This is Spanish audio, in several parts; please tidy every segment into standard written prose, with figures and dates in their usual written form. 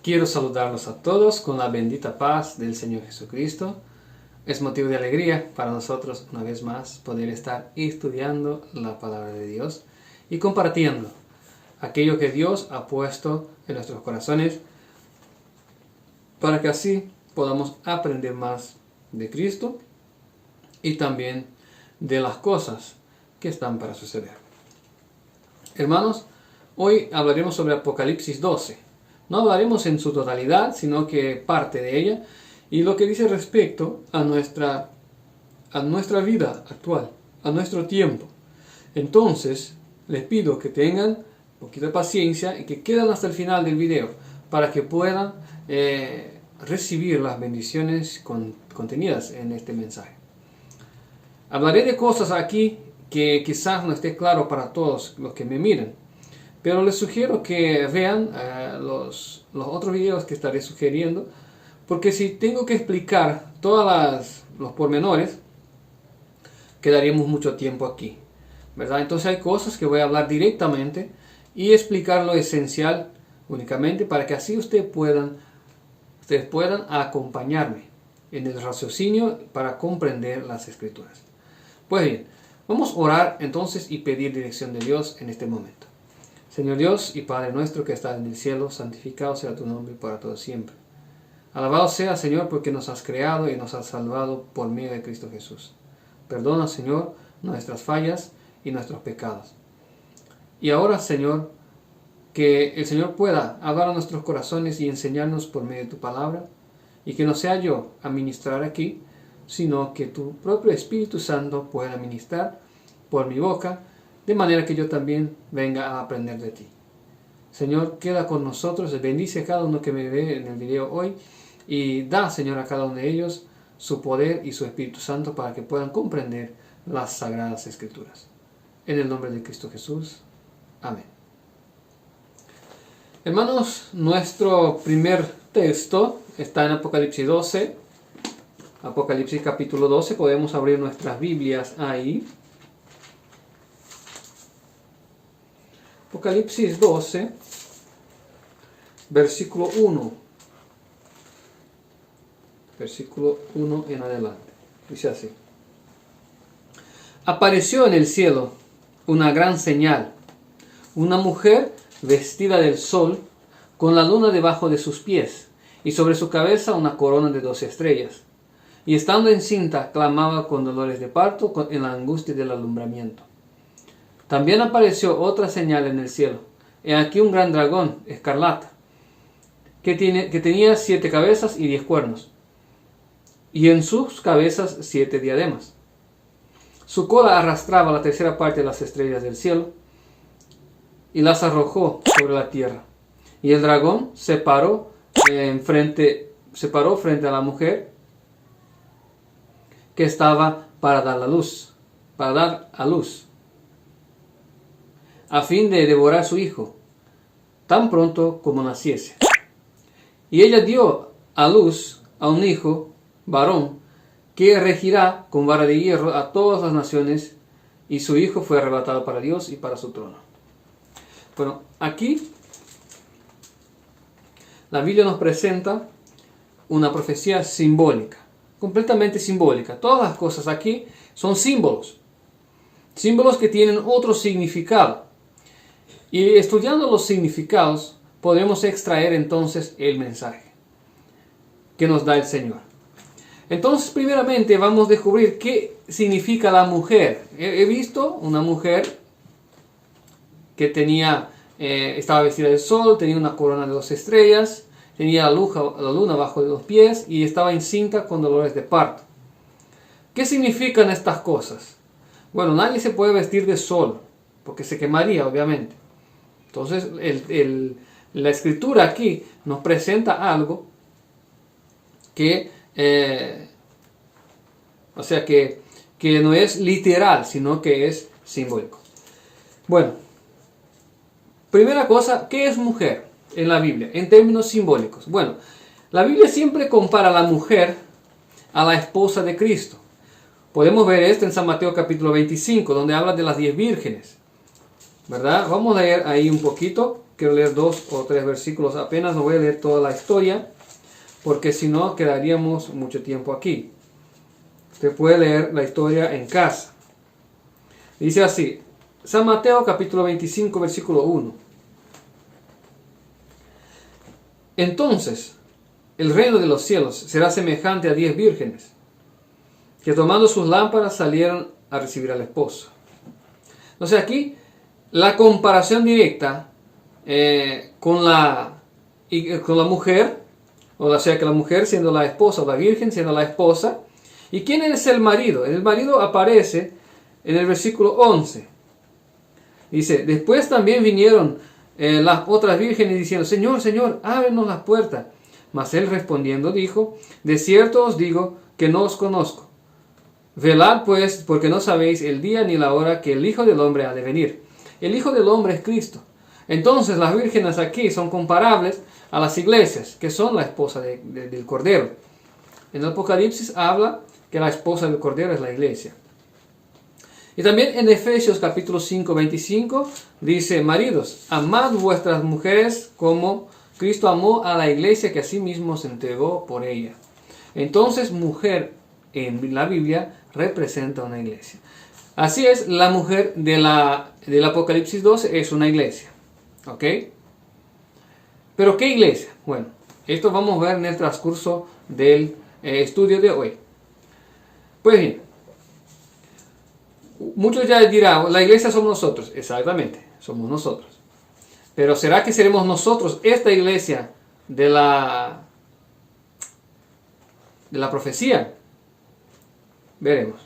Quiero saludarlos a todos con la bendita paz del Señor Jesucristo. Es motivo de alegría para nosotros una vez más poder estar estudiando la palabra de Dios y compartiendo aquello que Dios ha puesto en nuestros corazones para que así podamos aprender más de Cristo y también de las cosas que están para suceder. Hermanos, hoy hablaremos sobre Apocalipsis 12. No hablaremos en su totalidad, sino que parte de ella y lo que dice respecto a nuestra vida actual, a nuestro tiempo. Entonces, les pido que tengan un poquito de paciencia y que queden hasta el final del video para que puedan recibir las bendiciones contenidas en este mensaje. Hablaré de cosas aquí que quizás no esté claro para todos los que me miran, pero les sugiero que vean los otros videos que estaré sugiriendo, porque si tengo que explicar todos los pormenores, quedaríamos mucho tiempo aquí, ¿verdad? Entonces hay cosas que voy a hablar directamente y explicar lo esencial únicamente para que así ustedes puedan acompañarme en el raciocinio para comprender las Escrituras. Pues bien, vamos a orar entonces y pedir dirección de Dios en este momento. Señor Dios y Padre nuestro que estás en el cielo, santificado sea tu nombre para todo siempre. Alabado sea, Señor, porque nos has creado y nos has salvado por medio de Cristo Jesús. Perdona, Señor, nuestras fallas y nuestros pecados. Y ahora, Señor, que el Señor pueda hablar a nuestros corazones y enseñarnos por medio de tu palabra, y que no sea yo a ministrar aquí, sino que tu propio Espíritu Santo pueda ministrar por mi boca, de manera que yo también venga a aprender de ti. Señor, queda con nosotros, bendice a cada uno que me ve en el video hoy y da, Señor, a cada uno de ellos su poder y su Espíritu Santo para que puedan comprender las Sagradas Escrituras. En el nombre de Cristo Jesús. Amén. Hermanos, nuestro primer texto está en Apocalipsis 12. Apocalipsis capítulo 12. Podemos abrir nuestras Biblias ahí. Apocalipsis 12, versículo 1. Versículo 1 en adelante. Dice así. Apareció en el cielo una gran señal. Una mujer vestida del sol, con la luna debajo de sus pies, y sobre su cabeza una corona de 12 estrellas. Y estando encinta, clamaba con dolores de parto en la angustia del alumbramiento. También apareció otra señal en el cielo. He aquí un gran dragón escarlata, que tenía 7 cabezas y 10 cuernos, y en sus cabezas 7 diademas. Su cola arrastraba la tercera parte de las estrellas del cielo, y las arrojó sobre la tierra. Y el dragón se paró frente a la mujer que estaba para dar a luz, a fin de devorar su hijo, tan pronto como naciese. Y ella dio a luz a un hijo, varón, que regirá con vara de hierro a todas las naciones, y su hijo fue arrebatado para Dios y para su trono. Bueno, aquí la Biblia nos presenta una profecía simbólica, completamente simbólica. Todas las cosas aquí son símbolos que tienen otro significado. Y estudiando los significados podremos extraer entonces el mensaje que nos da el Señor. Entonces, primeramente vamos a descubrir qué significa la mujer. He visto una mujer que estaba vestida del sol, tenía una corona de 2 estrellas, tenía la luna bajo de los pies y estaba encinta con dolores de parto. ¿Qué significan estas cosas? Bueno, nadie se puede vestir de sol, porque se quemaría, obviamente. Entonces, la escritura aquí nos presenta algo que no es literal, sino que es simbólico. Bueno, primera cosa, ¿qué es mujer en la Biblia? En términos simbólicos. Bueno, la Biblia siempre compara a la mujer a la esposa de Cristo. Podemos ver esto en San Mateo capítulo 25, donde habla de las 10 vírgenes, ¿verdad? Vamos a leer ahí un poquito. Quiero leer 2 o 3 versículos apenas, no voy a leer toda la historia, porque si no quedaríamos mucho tiempo aquí. Usted puede leer la historia en casa. Dice así, San Mateo capítulo 25, versículo 1. Entonces, el reino de los cielos será semejante a 10 vírgenes, que tomando sus lámparas salieron a recibir al esposo. Entonces aquí, la comparación directa con la mujer, o sea que la mujer siendo la esposa, o la virgen siendo la esposa. ¿Y quién es el marido? El marido aparece en el versículo 11. Dice, después también vinieron las otras vírgenes diciendo, Señor, Señor, ábrenos las puertas. Mas él respondiendo dijo, de cierto os digo que no os conozco. Velad pues, porque no sabéis el día ni la hora que el Hijo del Hombre ha de venir. El Hijo del Hombre es Cristo. Entonces las vírgenes aquí son comparables a las iglesias, que son la esposa del Cordero. En el Apocalipsis habla que la esposa del Cordero es la iglesia. Y también en Efesios capítulo 5, 25 dice, maridos, amad vuestras mujeres como Cristo amó a la iglesia, que asimismo se entregó por ella. Entonces mujer en la Biblia representa una iglesia. Así es, la mujer del Apocalipsis 12 es una iglesia. ¿Ok? ¿Pero qué iglesia? Bueno, esto vamos a ver en el transcurso del estudio de hoy. Pues bien, muchos ya dirán, la iglesia somos nosotros. Exactamente, somos nosotros. Pero ¿será que seremos nosotros esta iglesia de la profecía? Veremos.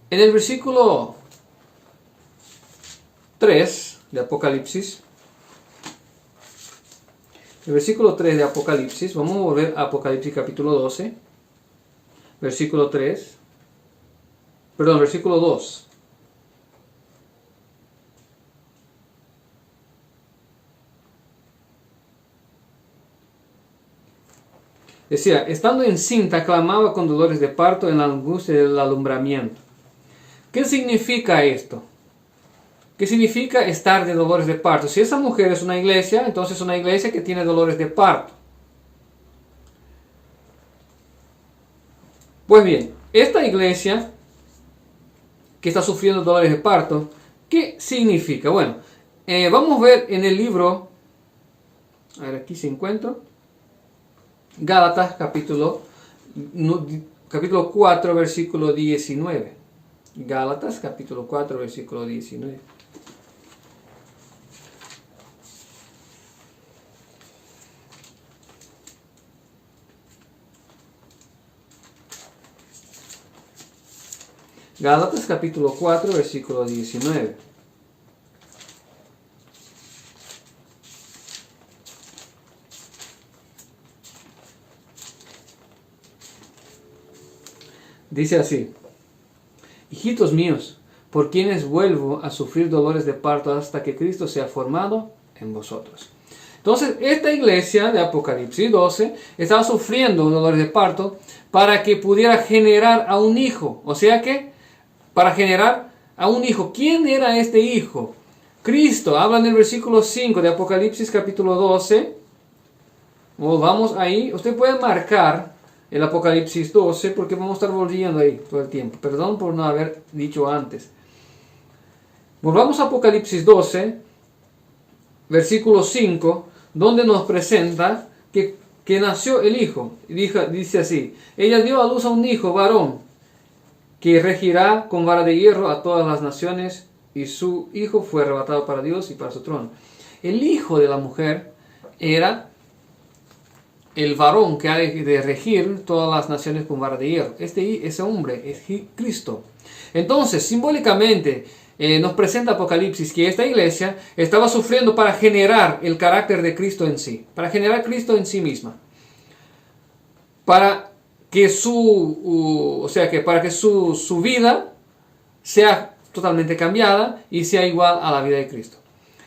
En el versículo 3 de Apocalipsis, el versículo 3 de Apocalipsis, vamos a volver a Apocalipsis capítulo 12, versículo 3, perdón, versículo 2. Decía, estando encinta, clamaba con dolores de parto en la angustia del alumbramiento. ¿Qué significa esto? ¿Qué significa estar de dolores de parto? Si esa mujer es una iglesia, entonces es una iglesia que tiene dolores de parto. Pues bien, esta iglesia que está sufriendo dolores de parto, ¿qué significa? Bueno, vamos a ver en el libro, a ver, aquí se encuentra, Gálatas capítulo 4, versículo 19. Gálatas capítulo 4, versículo 19. Gálatas capítulo 4, versículo 19. Dice así, hijitos míos, por quienes vuelvo a sufrir dolores de parto hasta que Cristo sea formado en vosotros. Entonces, esta iglesia de Apocalipsis 12 estaba sufriendo dolores de parto para que pudiera generar a un hijo. O sea que, para generar a un hijo. ¿Quién era este hijo? Cristo. Habla en el versículo 5 de Apocalipsis capítulo 12. Vamos ahí. Usted puede marcar el Apocalipsis 12 porque vamos a estar volviendo ahí todo el tiempo. Perdón por no haber dicho antes. Volvamos a Apocalipsis 12, versículo 5, donde nos presenta que nació el hijo. Dice así, ella dio a luz a un hijo varón, que regirá con vara de hierro a todas las naciones, y su hijo fue arrebatado para Dios y para su trono. El hijo de la mujer era el varón que ha de regir todas las naciones con vara de hierro. Ese hombre es Cristo. Entonces, simbólicamente, nos presenta Apocalipsis que esta iglesia estaba sufriendo para generar el carácter de Cristo en sí, para generar Cristo en sí misma, para que su vida sea totalmente cambiada y sea igual a la vida de Cristo.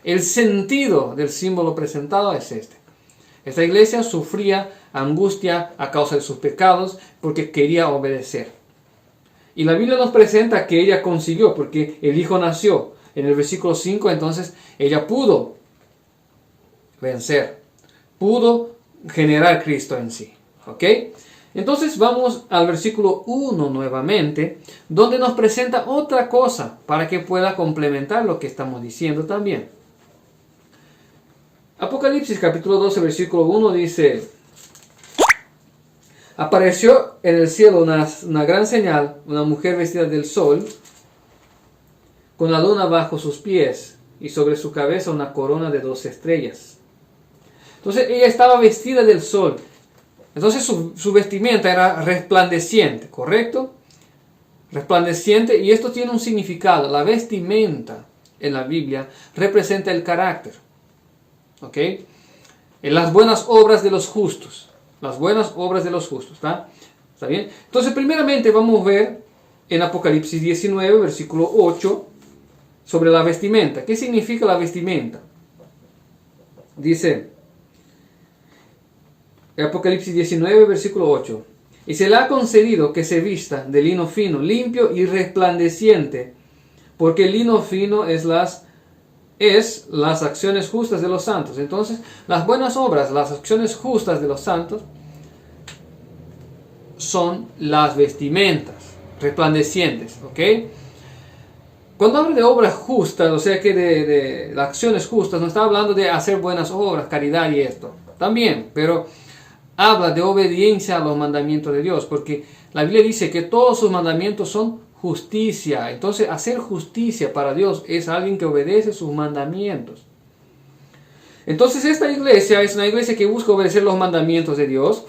El sentido del símbolo presentado es este. Esta iglesia sufría angustia a causa de sus pecados porque quería obedecer. Y la Biblia nos presenta que ella consiguió porque el Hijo nació. En el versículo 5, entonces, ella pudo vencer, pudo generar Cristo en sí. ¿Ok? Entonces vamos al versículo 1 nuevamente, donde nos presenta otra cosa para que pueda complementar lo que estamos diciendo también. Apocalipsis capítulo 12, versículo 1 dice: apareció en el cielo una gran señal, una mujer vestida del sol, con la luna bajo sus pies, y sobre su cabeza una corona de 12 estrellas. Entonces ella estaba vestida del sol. Entonces su vestimenta era resplandeciente, ¿correcto? Resplandeciente, y esto tiene un significado. La vestimenta en la Biblia representa el carácter. ¿Ok? En las buenas obras de los justos. Las buenas obras de los justos. ¿Está bien? Entonces, primeramente vamos a ver en Apocalipsis 19, versículo 8, sobre la vestimenta. ¿Qué significa la vestimenta? Dice Apocalipsis 19, versículo 8. Y se le ha concedido que se vista de lino fino, limpio y resplandeciente, porque el lino fino es las acciones justas de los santos. Entonces, las buenas obras, las acciones justas de los santos, son las vestimentas resplandecientes. ¿Ok? Cuando habla de obras justas, o sea que de acciones justas, no está hablando de hacer buenas obras, caridad y esto. También, pero habla de obediencia a los mandamientos de Dios, porque la Biblia dice que todos sus mandamientos son justicia. Entonces, hacer justicia para Dios es alguien que obedece sus mandamientos. Entonces, esta iglesia es una iglesia que busca obedecer los mandamientos de Dios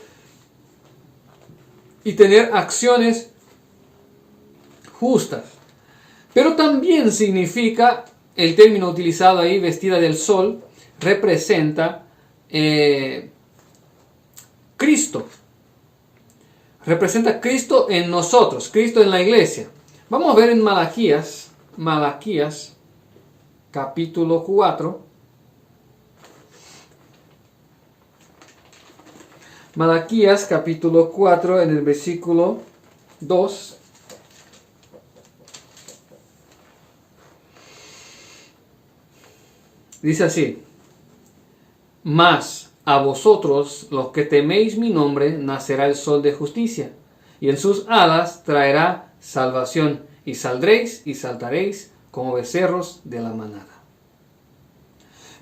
y tener acciones justas. Pero también significa, el término utilizado ahí, vestida del sol, representa Cristo. Representa Cristo en nosotros, Cristo en la iglesia. Vamos a ver en Malaquías capítulo 4. Malaquías capítulo 4 en el versículo 2. Dice así: mas a vosotros, los que teméis mi nombre, nacerá el sol de justicia, y en sus alas traerá salvación, y saldréis y saltaréis como becerros de la manada.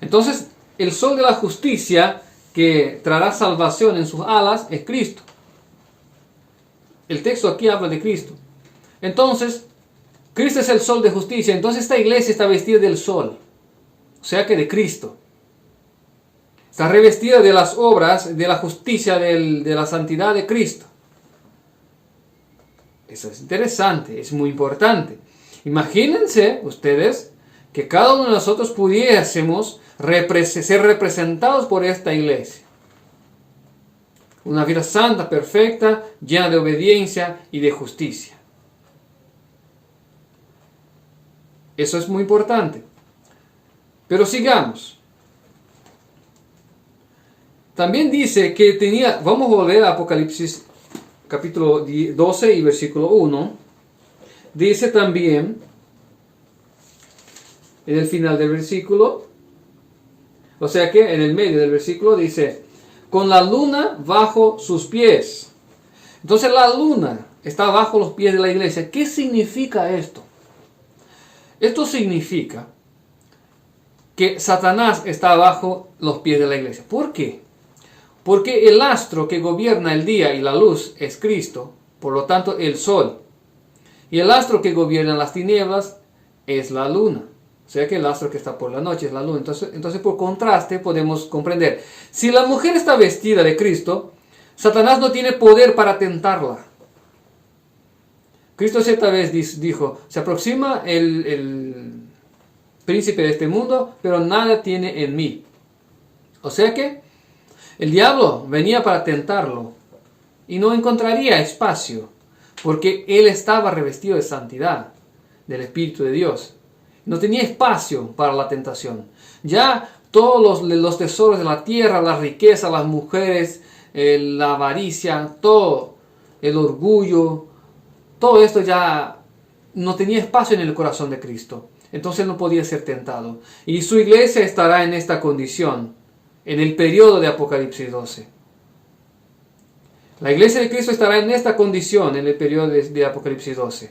Entonces, el sol de la justicia que traerá salvación en sus alas es Cristo. El texto aquí habla de Cristo. Entonces, Cristo es el sol de justicia. Entonces, esta iglesia está vestida del sol, o sea que de Cristo. Está revestida de las obras, de la justicia, de la santidad de Cristo. Eso es interesante, es muy importante. Imagínense ustedes que cada uno de nosotros pudiésemos ser representados por esta iglesia. Una vida santa, perfecta, llena de obediencia y de justicia. Eso es muy importante. Pero sigamos. También dice que tenía, vamos a volver a Apocalipsis capítulo 12 y versículo 1. Dice también, en el final del versículo, o sea que en el medio del versículo dice, con la luna bajo sus pies. Entonces la luna está bajo los pies de la iglesia. ¿Qué significa esto? Esto significa que Satanás está bajo los pies de la iglesia. ¿Por qué? Porque el astro que gobierna el día y la luz es Cristo, por lo tanto el sol. Y el astro que gobierna las tinieblas es la luna. O sea que el astro que está por la noche es la luna. Entonces por contraste podemos comprender. Si la mujer está vestida de Cristo, Satanás no tiene poder para tentarla. Cristo cierta vez dijo, se aproxima el príncipe de este mundo, pero nada tiene en mí. O sea que el diablo venía para tentarlo y no encontraría espacio, porque él estaba revestido de santidad, del Espíritu de Dios. No tenía espacio para la tentación. Ya todos los tesoros de la tierra, la riqueza, las mujeres, la avaricia, todo, el orgullo, todo esto ya no tenía espacio en el corazón de Cristo. Entonces no podía ser tentado. Y su iglesia estará en esta condición, en el periodo de Apocalipsis 12. La iglesia de Cristo estará en esta condición en el periodo de Apocalipsis 12.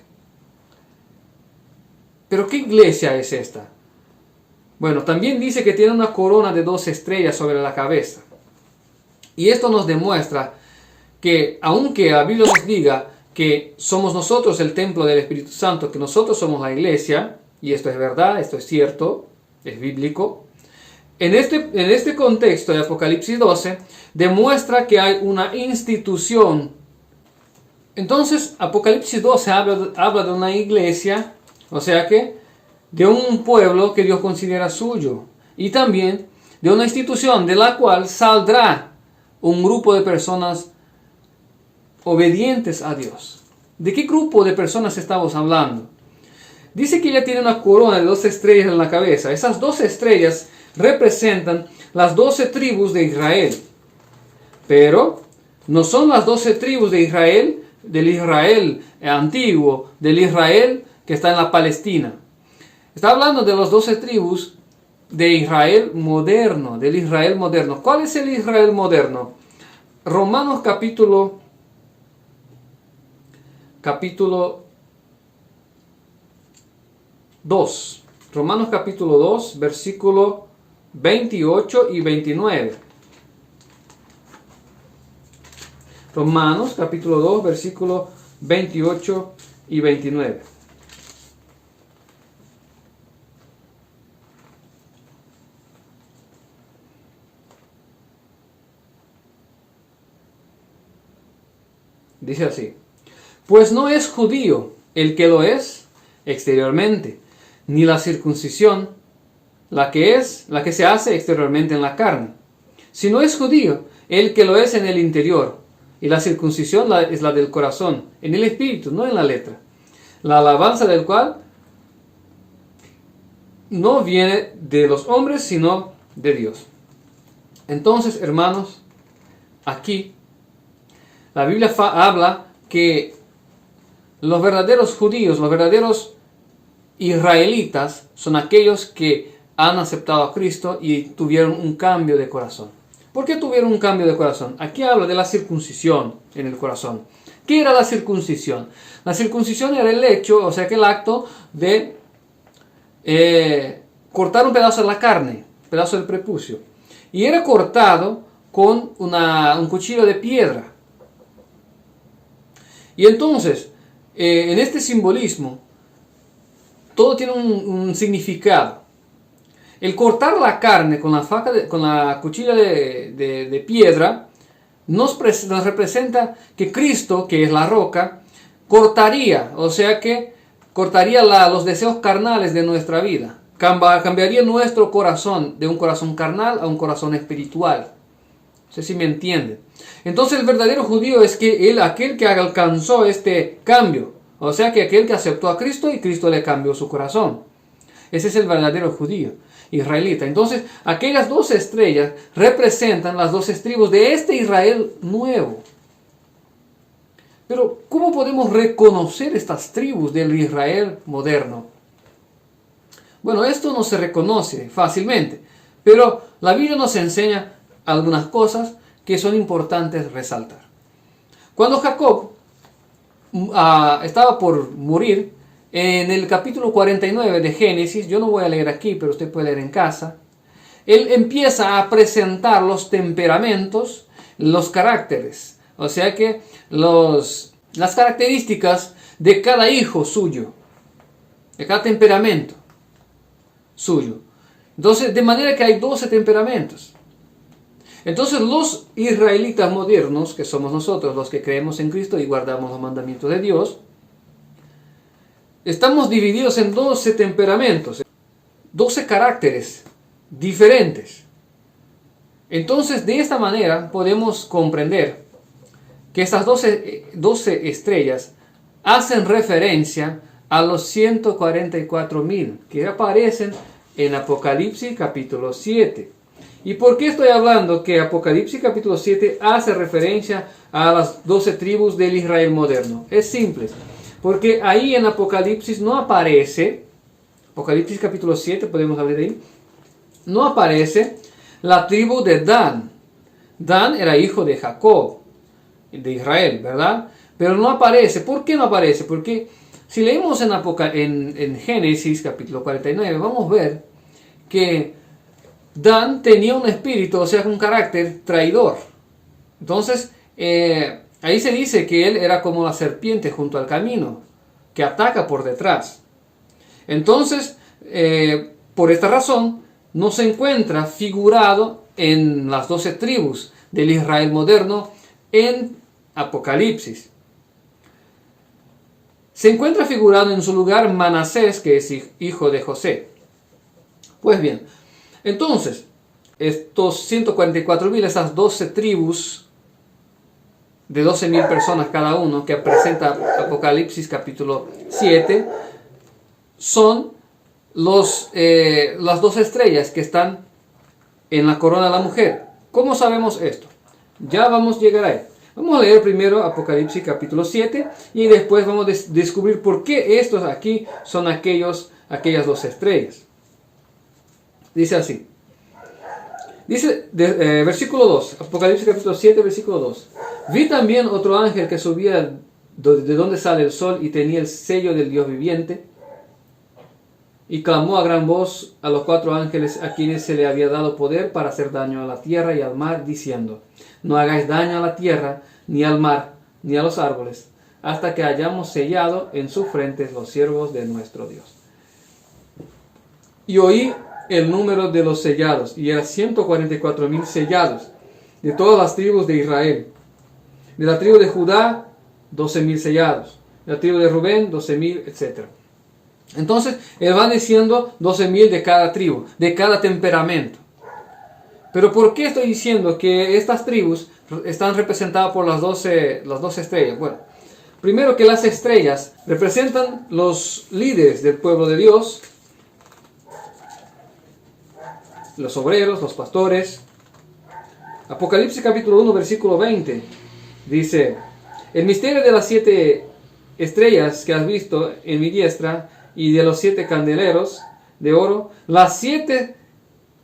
¿Pero qué iglesia es esta? Bueno, también dice que tiene una corona de 12 estrellas sobre la cabeza. Y esto nos demuestra que, aunque la Biblia nos diga que somos nosotros el templo del Espíritu Santo, que nosotros somos la iglesia, y esto es verdad, esto es cierto, es bíblico, en este contexto de Apocalipsis 12, demuestra que hay una institución. Entonces, Apocalipsis 12 habla de una iglesia, o sea que de un pueblo que Dios considera suyo, y también de una institución de la cual saldrá un grupo de personas obedientes a Dios. ¿De qué grupo de personas estamos hablando? Dice que ella tiene una corona de 12 estrellas en la cabeza. Esas 12 estrellas representan las 12 tribus de Israel. Pero no son las 12 tribus de Israel, del Israel antiguo, del Israel que está en la Palestina. Está hablando de las 12 tribus de Israel moderno, del Israel moderno. ¿Cuál es el Israel moderno? Romanos capítulo 2. Romanos capítulo 2, versículo 28 y 29. Romanos capítulo 2, versículo 28 y 29. Dice así: pues no es judío el que lo es exteriormente, ni la circuncisión la que se hace exteriormente en la carne, sino es judío el que lo es en el interior, y la circuncisión es la del corazón, en el espíritu, no en la letra, la alabanza del cual no viene de los hombres, sino de Dios. Entonces, hermanos, aquí la Biblia habla que los verdaderos judíos, los verdaderos israelitas, son aquellos que han aceptado a Cristo y tuvieron un cambio de corazón. ¿Por qué tuvieron un cambio de corazón? Aquí habla de la circuncisión en el corazón. ¿Qué era la circuncisión? La circuncisión era el hecho, o sea que el acto de cortar un pedazo de la carne, un pedazo del prepucio. Y era cortado con un cuchillo de piedra. Y entonces, en este simbolismo, todo tiene un significado. El cortar la carne con la cuchilla de piedra nos representa que Cristo, que es la roca, cortaría, o sea que cortaría los deseos carnales de nuestra vida. Cambiaría nuestro corazón de un corazón carnal a un corazón espiritual. No sé si me entienden. Entonces el verdadero judío es aquel que alcanzó este cambio. O sea que aquel que aceptó a Cristo y Cristo le cambió su corazón. Ese es el verdadero judío, israelita. Entonces aquellas 12 estrellas representan las 12 tribus de este Israel nuevo. Pero ¿cómo podemos reconocer estas tribus del Israel moderno? Bueno, esto no se reconoce fácilmente, pero la Biblia nos enseña algunas cosas que son importantes resaltar. Cuando Jacob estaba por morir, en el capítulo 49 de Génesis, yo no voy a leer aquí, pero usted puede leer en casa, él empieza a presentar los temperamentos, los caracteres, o sea que las características de cada hijo suyo, de cada temperamento suyo. Entonces, de manera que hay 12 temperamentos. Entonces los israelitas modernos, que somos nosotros los que creemos en Cristo y guardamos los mandamientos de Dios, estamos divididos en 12 temperamentos, 12 caracteres diferentes. Entonces de esta manera podemos comprender que estas 12 estrellas hacen referencia a los 144,000 que aparecen en Apocalipsis capítulo 7. ¿Y por qué estoy hablando que Apocalipsis capítulo 7 hace referencia a las 12 tribus del Israel moderno? Es simple, porque ahí en Apocalipsis no aparece, Apocalipsis capítulo 7, podemos hablar de ahí, no aparece la tribu de Dan. Dan era hijo de Jacob, de Israel, ¿verdad? Pero no aparece. ¿Por qué no aparece? Porque si leemos en Génesis capítulo 49, vamos a ver que Dan tenía un espíritu, o sea, un carácter traidor. Entonces, ahí se dice que él era como la serpiente junto al camino, que ataca por detrás. Entonces, por esta razón, no se encuentra figurado en las 12 tribus del Israel moderno en Apocalipsis. Se encuentra figurado en su lugar Manasés, que es hijo de José. Pues bien, entonces, estos 144.000, esas 12 tribus de 12.000 personas cada uno que presenta Apocalipsis capítulo 7, son las 12 estrellas que están en la corona de la mujer. ¿Cómo sabemos esto? Ya vamos a llegar ahí. Vamos a leer primero Apocalipsis capítulo 7 y después vamos a descubrir por qué estos aquí son aquellas 12 estrellas. Dice así. Dice, versículo 2, Apocalipsis capítulo 7, versículo 2. Vi también otro ángel que subía de donde sale el sol y tenía el sello del Dios viviente. Y clamó a gran voz a los 4 ángeles a quienes se le había dado poder para hacer daño a la tierra y al mar, diciendo: no hagáis daño a la tierra, ni al mar, ni a los árboles, hasta que hayamos sellado en sus frentes los siervos de nuestro Dios. Y oí el número de los sellados, y eran 144.000 sellados, de todas las tribus de Israel. De la tribu de Judá, 12.000 sellados. De la tribu de Rubén, 12.000, etc. Entonces, él va diciendo 12.000 de cada tribu, de cada temperamento. Pero ¿por qué estoy diciendo que estas tribus están representadas por las 12 estrellas? Bueno, primero que las estrellas representan los líderes del pueblo de Dios, los obreros, los pastores. Apocalipsis capítulo 1, versículo 20, dice: el misterio de las 7 estrellas que has visto en mi diestra y de los 7 candeleros de oro, las 7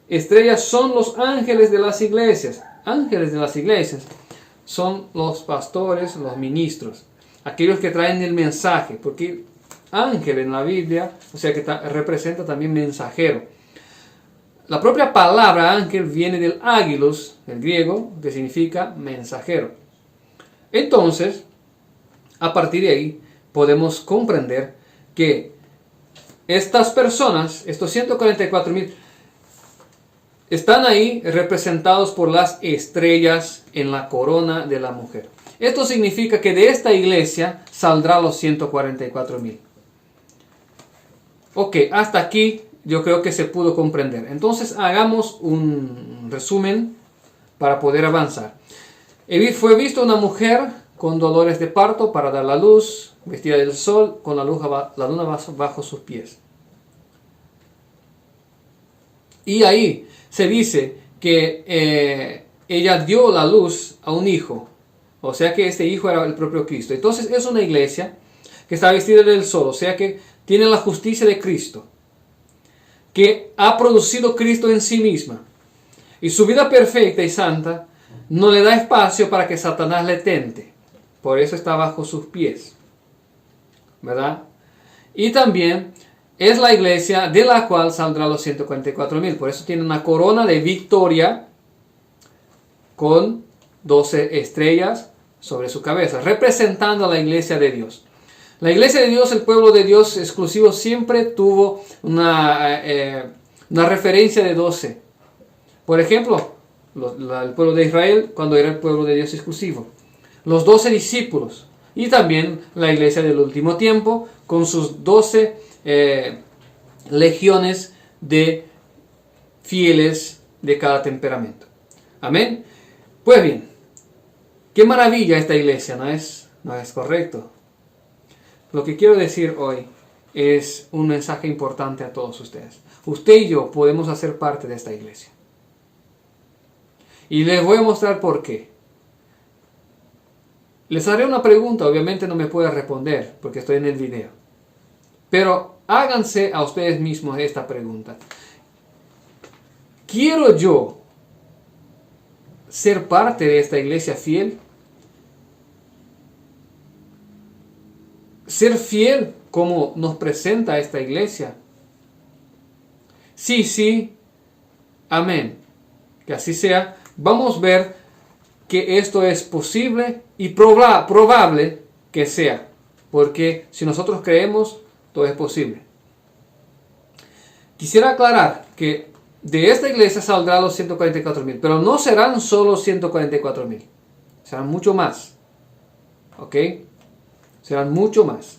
estrellas son los ángeles de las iglesias. Ángeles de las iglesias son los pastores, los ministros, aquellos que traen el mensaje, porque ángel en la Biblia, o sea que representa también mensajero. La propia palabra ángel viene del ágilos, el griego, que significa mensajero. Entonces, a partir de ahí, podemos comprender que estas personas, estos 144.000, están ahí representados por las estrellas en la corona de la mujer. Esto significa que de esta iglesia saldrá los 144.000. Ok, hasta aquí yo creo que se pudo comprender. Entonces hagamos un resumen para poder avanzar. Fue visto una mujer con dolores de parto para dar la luz, vestida del sol, con la luna bajo sus pies. Y ahí se dice que ella dio la luz a un hijo. O sea que este hijo era el propio Cristo. Entonces es una iglesia que está vestida del sol. O sea que tiene la justicia de Cristo, que ha producido Cristo en sí misma. Y su vida perfecta y santa no le da espacio para que Satanás le tente. Por eso está bajo sus pies, ¿verdad? Y también es la iglesia de la cual saldrá los 144.000. Por eso tiene una corona de victoria con 12 estrellas sobre su cabeza, representando a la iglesia de Dios. La iglesia de Dios, el pueblo de Dios exclusivo, siempre tuvo una referencia de 12. Por ejemplo, el pueblo de Israel cuando era el pueblo de Dios exclusivo. Los 12 discípulos. Y también la iglesia del último tiempo con sus 12 legiones de fieles de cada temperamento. Amén. Pues bien, qué maravilla esta iglesia, ¿no es correcto? Lo que quiero decir hoy es un mensaje importante a todos ustedes. usted y yo podemos hacer parte de esta iglesia. Y les voy a mostrar por qué. Les haré una pregunta, obviamente no me puede responder porque estoy en el video. Pero háganse a ustedes mismos esta pregunta. ¿Quiero yo ser parte de esta iglesia fiel? ¿Ser fiel como nos presenta esta iglesia? Sí, sí, amén. Que así sea. Vamos a ver que esto es posible y probable que sea. Porque si nosotros creemos, todo es posible. Quisiera aclarar que de esta iglesia saldrán los 144,000, pero no serán solo 144,000. Serán mucho más. ¿Ok? Serán mucho más.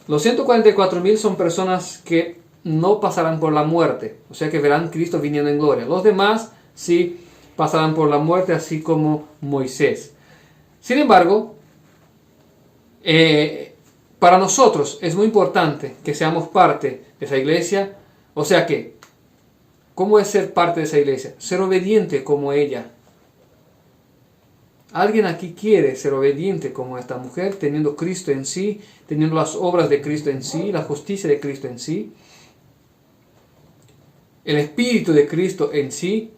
Los 144,000 son personas que no pasarán por la muerte. O sea que verán a Cristo viniendo en gloria. Los demás sí pasarán por la muerte, así como Moisés. Sin embargo, para nosotros es muy importante que seamos parte de esa iglesia. O sea que, ¿cómo es ser parte de esa iglesia? Ser obediente como ella. ¿Alguien aquí quiere ser obediente como esta mujer, teniendo Cristo en sí, teniendo las obras de Cristo en sí, la justicia de Cristo en sí, el Espíritu de Cristo en sí?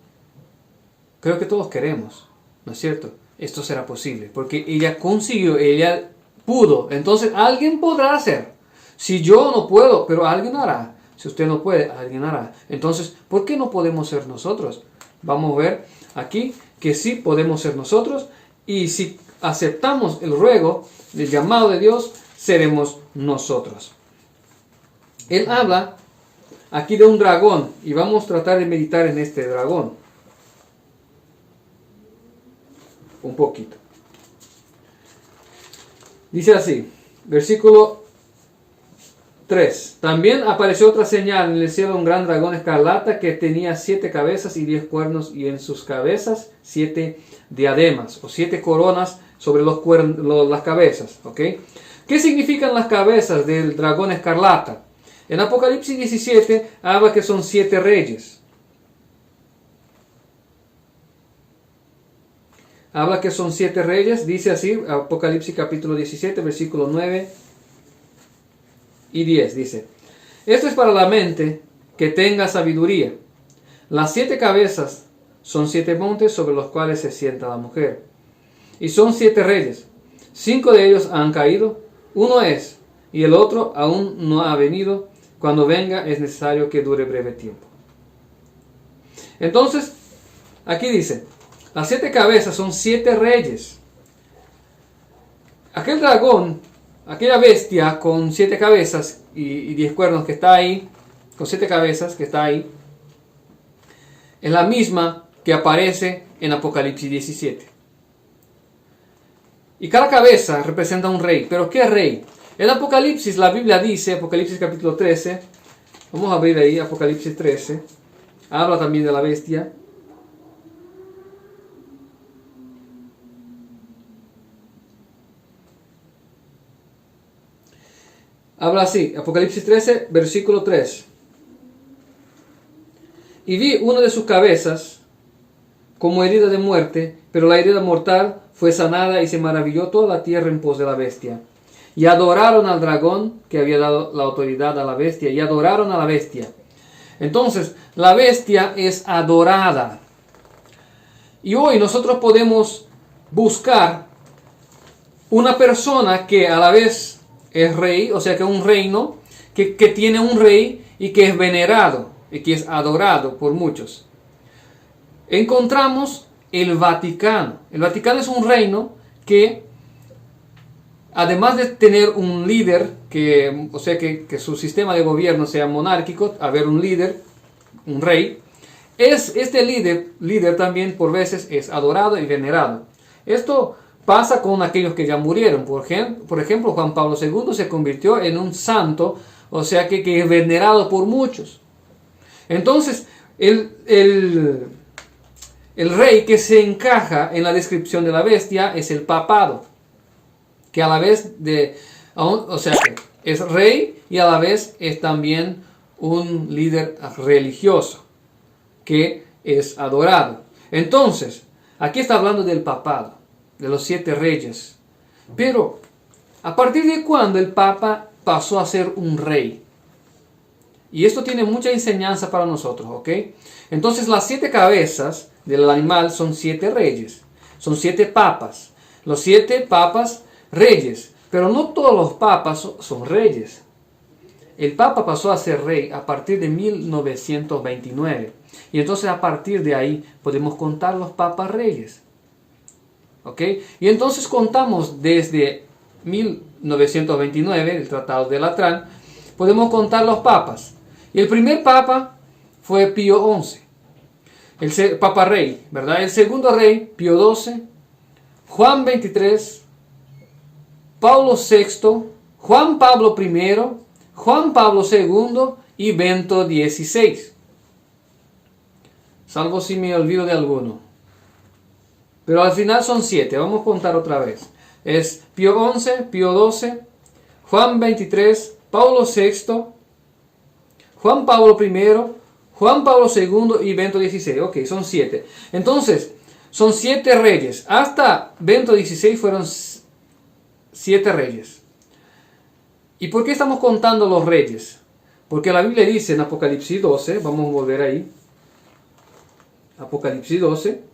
Creo que todos queremos, ¿no es cierto? Esto será posible, porque ella consiguió, ella pudo. Entonces alguien podrá hacer. Si yo no puedo, pero alguien hará. Si usted no puede, alguien hará. Entonces, ¿por qué no podemos ser nosotros? Vamos a ver aquí que sí podemos ser nosotros. Y si aceptamos el ruego, el llamado de Dios, seremos nosotros. Él habla aquí de un dragón y vamos a tratar de meditar en este dragón un poquito. Dice así, versículo 3. También apareció otra señal en el cielo, un gran dragón escarlata que tenía 7 cabezas y 10 cuernos, y en sus cabezas 7 diademas o 7 coronas sobre las cabezas. ¿Ok? ¿Qué significan las cabezas del dragón escarlata? En Apocalipsis 17 habla que son 7 reyes. Habla que son 7 reyes, dice así, Apocalipsis capítulo 17, versículo 9 y 10, dice: esto es para la mente que tenga sabiduría. Las 7 cabezas son 7 montes sobre los cuales se sienta la mujer. Y son 7 reyes. 5 de ellos han caído, uno es, y el otro aún no ha venido. Cuando venga es necesario que dure breve tiempo. Entonces, aquí dice, las 7 cabezas son 7 reyes. Aquel dragón, aquella bestia con 7 cabezas y 10 cuernos que está ahí, con 7 cabezas que está ahí, es la misma que aparece en Apocalipsis 17. Y cada cabeza representa un rey. ¿Pero qué rey? En Apocalipsis, la Biblia dice, Apocalipsis capítulo 13, vamos a abrir ahí, Apocalipsis 13, habla también de la bestia. Habla así, Apocalipsis 13, versículo 3. Y vi una de sus cabezas como herida de muerte, pero la herida mortal fue sanada y se maravilló toda la tierra en pos de la bestia. Y adoraron al dragón que había dado la autoridad a la bestia, y adoraron a la bestia. Entonces, la bestia es adorada. Y hoy nosotros podemos buscar una persona que a la vez es rey, o sea que un reino, que tiene un rey y que es venerado y que es adorado por muchos. Encontramos el Vaticano. El Vaticano es un reino que, además de tener un líder, o sea que su sistema de gobierno sea monárquico, haber un líder, un rey, este líder también por veces es adorado y venerado. Esto pasa con aquellos que ya murieron. Por ejemplo, Juan Pablo II se convirtió en un santo, o sea que es venerado por muchos. Entonces, el rey que se encaja en la descripción de la bestia es el papado, que a la vez o sea que es rey y a la vez es también un líder religioso que es adorado. Entonces, aquí está hablando del papado, de los 7 reyes. Pero, ¿a partir de cuándo el papa pasó a ser un rey? Y esto tiene mucha enseñanza para nosotros, ¿ok? Entonces, las 7 cabezas del animal son 7 reyes. Son 7 papas. Los 7 papas reyes. Pero no todos los papas son reyes. El papa pasó a ser rey a partir de 1929. Y entonces a partir de ahí podemos contar los papas reyes. ¿Ok? Y entonces contamos desde 1929, el Tratado de Latrán, podemos contar los papas. Y el primer papa fue Pío XI, el papa rey, ¿verdad? El segundo rey, Pío XII, Juan XXIII, Pablo VI, Juan Pablo I, Juan Pablo II y Bento XVI. Salvo si me olvido de alguno. Pero al final son 7. Vamos a contar otra vez. Es Pío XI, Pío XII, Juan XXIII, Pablo VI, Juan Pablo I, Juan Pablo II y Bento XVI. Ok, son 7. Entonces, son 7 reyes. Hasta Bento XVI fueron 7 reyes. ¿Y por qué estamos contando los reyes? Porque la Biblia dice en Apocalipsis 12, vamos a volver ahí. Apocalipsis 12,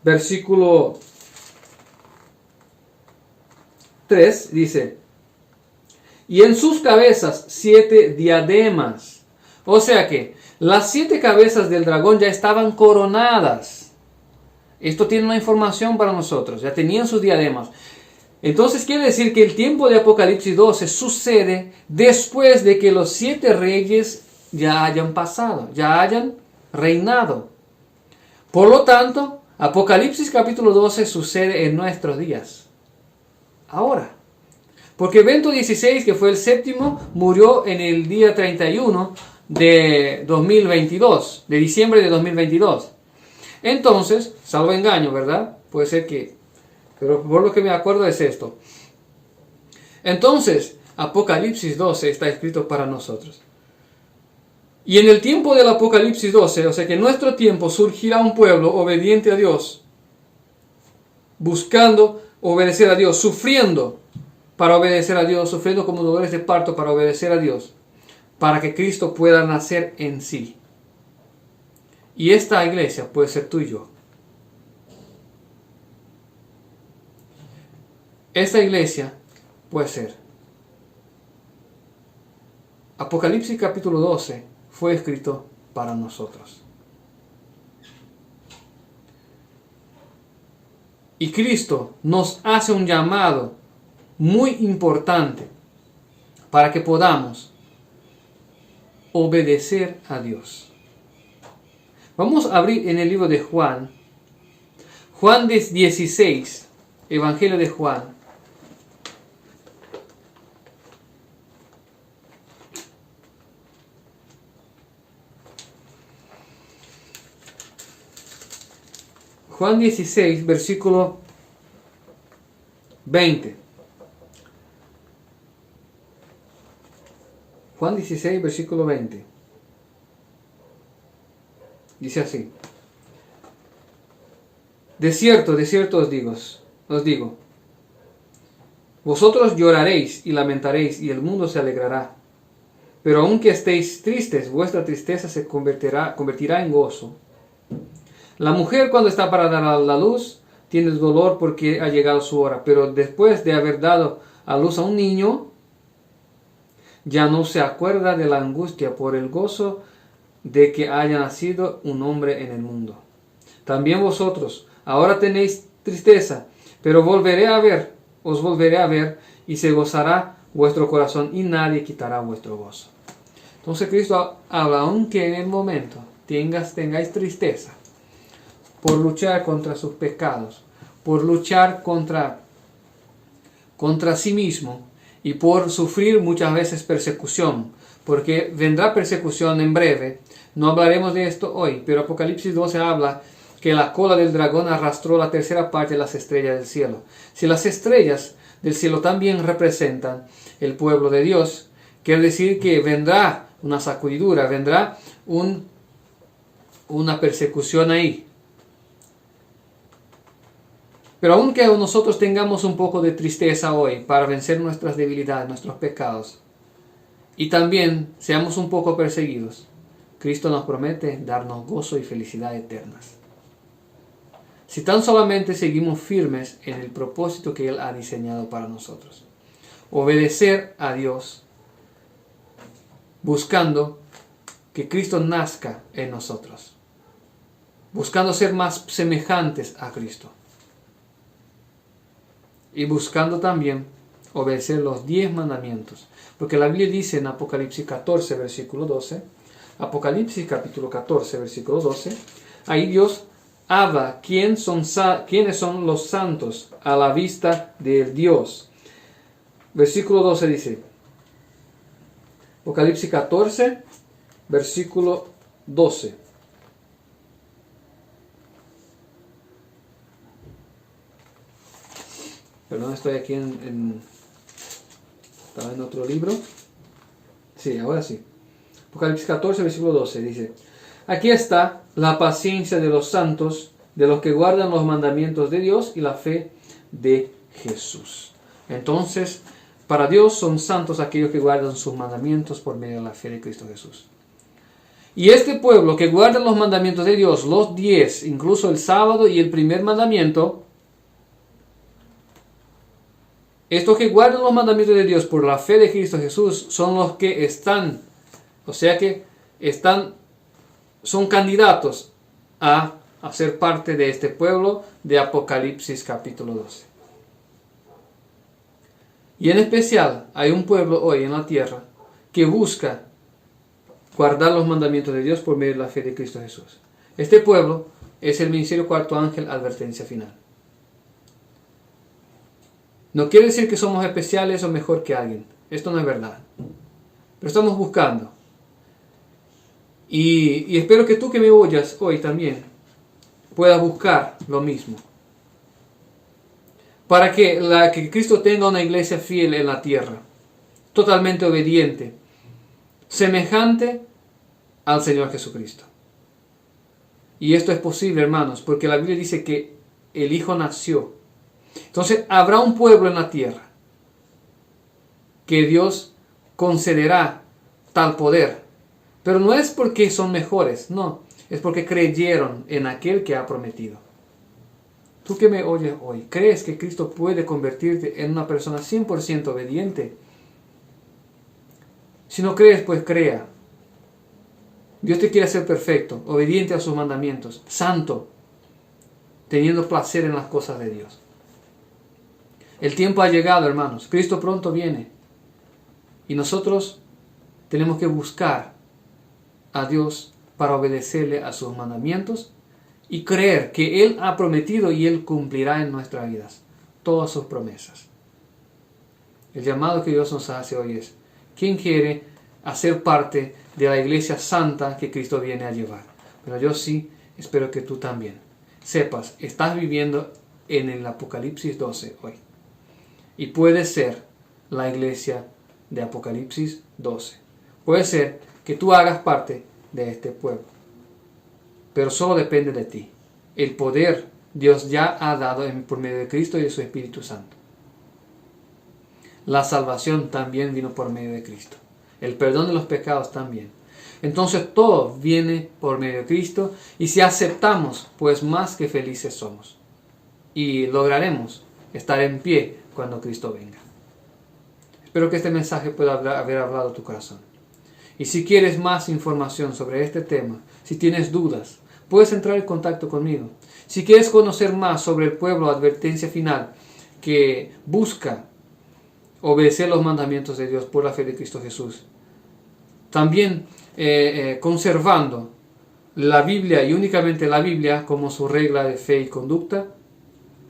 versículo 3, dice: y en sus cabezas 7 diademas. O sea que las 7 cabezas del dragón ya estaban coronadas. Esto tiene una información para nosotros, ya tenían sus diademas. Entonces quiere decir que el tiempo de Apocalipsis 12 sucede después de que los 7 reyes ya hayan pasado, ya hayan reinado. Por lo tanto, Apocalipsis capítulo 12 sucede en nuestros días. Ahora. Porque Bento XVI, que fue el 7º, murió en el día 31 de 2022, de diciembre de 2022. Entonces, salvo engaño, ¿verdad? Puede ser que, pero por lo que me acuerdo es esto. Entonces, Apocalipsis 12 está escrito para nosotros. Y en el tiempo del Apocalipsis 12, o sea que en nuestro tiempo surgirá un pueblo obediente a Dios, buscando obedecer a Dios, sufriendo para obedecer a Dios, sufriendo como dolores de parto para obedecer a Dios, para que Cristo pueda nacer en sí. Y esta iglesia puede ser tú y yo. Esta iglesia puede ser. Apocalipsis capítulo 12 fue escrito para nosotros. Y Cristo nos hace un llamado muy importante para que podamos obedecer a Dios. Vamos a abrir en el libro de Juan, Juan 16, Evangelio de Juan. Juan 16, versículo 20. Juan 16, versículo 20. Dice así: de cierto os digo, vosotros lloraréis y lamentaréis, y el mundo se alegrará. Pero aunque estéis tristes, vuestra tristeza se convertirá en gozo. La mujer, cuando está para dar a la luz, tiene dolor porque ha llegado su hora, pero después de haber dado a luz a un niño, ya no se acuerda de la angustia por el gozo de que haya nacido un hombre en el mundo. También vosotros ahora tenéis tristeza, pero os volveré a ver, y se gozará vuestro corazón, y nadie quitará vuestro gozo. Entonces Cristo habla, aunque en el momento tengáis tristeza por luchar contra sus pecados, por luchar contra sí mismo, y por sufrir muchas veces persecución, porque vendrá persecución en breve. No hablaremos de esto hoy, pero Apocalipsis 12 habla que la cola del dragón arrastró la tercera parte de las estrellas del cielo. Si las estrellas del cielo también representan el pueblo de Dios, Quiere decir que vendrá una sacudidura, vendrá una persecución ahí. Pero aunque nosotros tengamos un poco de tristeza hoy para vencer nuestras debilidades, nuestros pecados, y también seamos un poco perseguidos, Cristo nos promete darnos gozo y felicidad eternas. Si tan solamente seguimos firmes en el propósito que Él ha diseñado para nosotros. Obedecer a Dios, buscando que Cristo nazca en nosotros. Buscando ser más semejantes a Cristo. Y buscando también obedecer los 10 mandamientos. Porque la Biblia dice en Apocalipsis 14, versículo 12, Apocalipsis capítulo 14, versículo 12, ahí Dios habla quiénes son los santos a la vista de Dios. Versículo 12 dice, Apocalipsis 14, versículo 12. Perdón, estoy aquí estaba en otro libro. Sí, ahora sí. Apocalipsis 14, versículo 12 dice, aquí está la paciencia de los santos, de los que guardan los mandamientos de Dios y la fe de Jesús. Entonces, para Dios son santos aquellos que guardan sus mandamientos por medio de la fe de Cristo Jesús. Y este pueblo que guarda los mandamientos de Dios, los 10, incluso el sábado y el primer mandamiento, estos que guardan los mandamientos de Dios por la fe de Cristo Jesús son los que son candidatos a ser parte de este pueblo de Apocalipsis capítulo 12. Y en especial hay un pueblo hoy en la tierra que busca guardar los mandamientos de Dios por medio de la fe de Cristo Jesús. Este pueblo es el ministerio cuarto ángel, advertencia final. No quiere decir que somos especiales o mejor que alguien. Esto no es verdad. Pero estamos buscando. Y espero que tú que me oyas hoy también puedas buscar lo mismo. Para que Cristo tenga una iglesia fiel en la tierra. Totalmente obediente. Semejante al Señor Jesucristo. Y esto es posible, hermanos, porque la Biblia dice que el Hijo nació. Entonces habrá un pueblo en la tierra que Dios concederá tal poder. Pero no es porque son mejores, no. Es porque creyeron en aquel que ha prometido. Tú que me oyes hoy, ¿crees que Cristo puede convertirte en una persona 100% obediente? Si no crees, pues crea. Dios te quiere hacer perfecto, obediente a sus mandamientos, santo, teniendo placer en las cosas de Dios. El tiempo ha llegado, hermanos. Cristo pronto viene. Y nosotros tenemos que buscar a Dios para obedecerle a sus mandamientos y creer que Él ha prometido y Él cumplirá en nuestras vidas todas sus promesas. El llamado que Dios nos hace hoy es: ¿quién quiere hacer parte de la iglesia santa que Cristo viene a llevar? Pero yo sí espero que tú también sepas, estás viviendo en el Apocalipsis 12 hoy. Y puede ser la iglesia de Apocalipsis 12. Puede ser que tú hagas parte de este pueblo. Pero solo depende de ti. El poder Dios ya ha dado por medio de Cristo y de su Espíritu Santo. La salvación también vino por medio de Cristo. El perdón de los pecados también. Entonces todo viene por medio de Cristo. Y si aceptamos, pues más que felices somos. Y lograremos estar en pie cuando Cristo venga. Espero que este mensaje pueda haber hablado a tu corazón. Y si quieres más información sobre este tema, si tienes dudas, puedes entrar en contacto conmigo. Si quieres conocer más sobre el pueblo advertencia final que busca obedecer los mandamientos de Dios por la fe de Cristo Jesús, también conservando la Biblia y únicamente la Biblia como su regla de fe y conducta,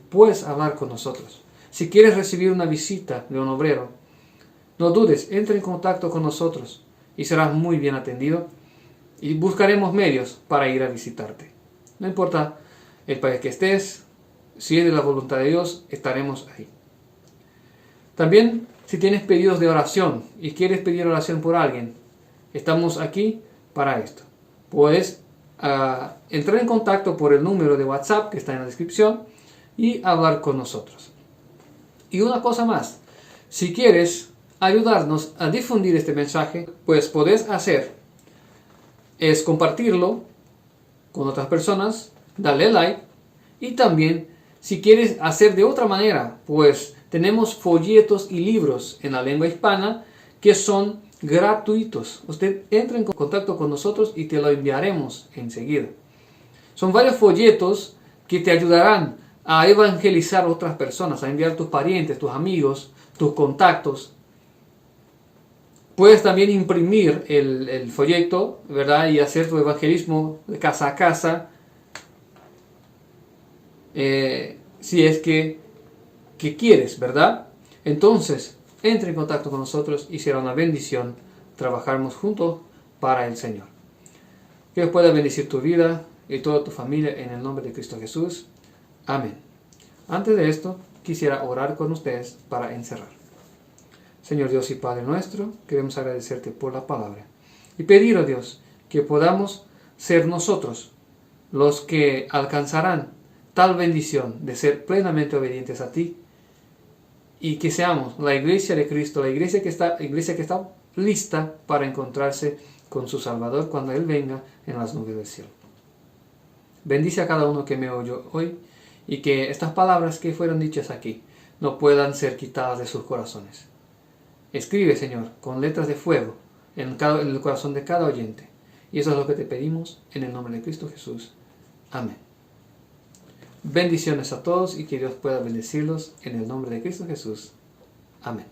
puedes hablar con nosotros. Si quieres recibir una visita de un obrero, no dudes, entra en contacto con nosotros y serás muy bien atendido y buscaremos medios para ir a visitarte. No importa el país que estés, si es de la voluntad de Dios, estaremos ahí. También Si tienes pedidos de oración y quieres pedir oración por alguien, estamos aquí para esto. Puedes entrar en contacto por el número de WhatsApp que está en la descripción y hablar con nosotros. Y una cosa más, si quieres ayudarnos a difundir este mensaje, pues podés es compartirlo con otras personas, darle like, y también si quieres hacer de otra manera, pues tenemos folletos y libros en la lengua hispana que son gratuitos. Usted entra en contacto con nosotros y te lo enviaremos enseguida. Son varios folletos que te ayudarán a evangelizar a otras personas, a enviar a tus parientes, tus amigos, tus contactos. Puedes también imprimir el folleto, ¿verdad? Y hacer tu evangelismo de casa a casa. Si es que quieres, ¿verdad? Entonces, entre en contacto con nosotros y será una bendición trabajarnos juntos para el Señor. Que Dios pueda bendecir tu vida y toda tu familia en el nombre de Cristo Jesús. Amén. Antes de esto, quisiera orar con ustedes para encerrar. Señor Dios y Padre nuestro, queremos agradecerte por la palabra y pedir a Dios que podamos ser nosotros los que alcanzarán tal bendición de ser plenamente obedientes a ti y que seamos la iglesia de Cristo, la iglesia que está lista para encontrarse con su Salvador cuando Él venga en las nubes del cielo. Bendice a cada uno que me oyó hoy y que estas palabras que fueron dichas aquí no puedan ser quitadas de sus corazones. Escribe, Señor, con letras de fuego en el corazón de cada oyente. Y eso es lo que te pedimos en el nombre de Cristo Jesús. Amén. Bendiciones a todos y que Dios pueda bendecirlos en el nombre de Cristo Jesús. Amén.